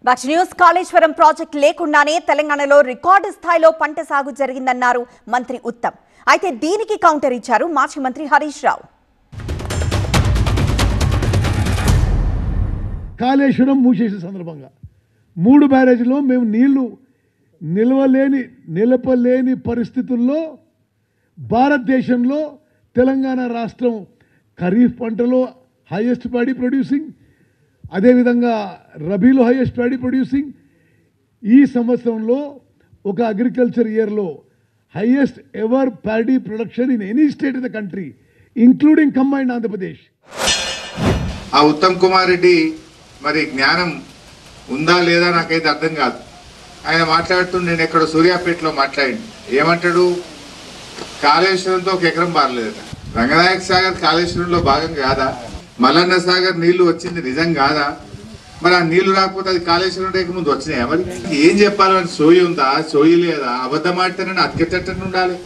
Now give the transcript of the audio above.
Back news Kaleshwaram project లేకుండానే తెలంగాణలో record స్థాయిలో పంట సాగు జరిగిందన్నారు మంత్రి ఉత్తమ్. అయితే దీనికి కౌంటర్ ఇచ్చారు మాజీ మంత్రి హరీష్ రావు. కాళేశ్వరం మూసేసే సందర్భంగా 3 బ్యారేజ్లో మేము నీళ్లు నిలపలేని పరిస్థితుల్లో భారతదేశంలో తెలంగాణ రాష్ట్రం ఖరీఫ్ పంటలో హైయెస్ట్ ప్యాడీ ప్రొడ్యూసింగ్, అదేవిధంగా రబీలో హైయెస్ట్ ప్యాడీ ప్రొడ్యూసింగ్, ఈ సంవత్సరంలో ఒక అగ్రికల్చర్ ఇయర్లో highest ever paddy production in any state in the country including combined Andhra Pradesh. ఆ ఉత్తమ్ కుమార్ రెడ్డి మరి జ్ఞానం ఉందా లేదా నాకైతే అర్థం కాదు. ఆయన మాట్లాడుతుండే, నేను ఎక్కడ సూర్యాపేటలో మాట్లాడి ఏమంటాడు, కాళేశ్వరంతో 1 ఎకరం బారలేదట. రంగనాయక సాగర్ కాళేశ్వరంలో భాగం కాదా? మల్లన్న సాగర్ నీళ్లు వచ్చింది నిజం కాదా? మరి ఆ నీళ్లు రాకపోతే అది కాళేశ్వరం రేఖ ముందు వచ్చినాయా? మరి ఏం చెప్పాలని సోయి ఉందా, సోయి లేదా? అబద్ధం ఆడితేనే అతికెట్టని ఉండాలి.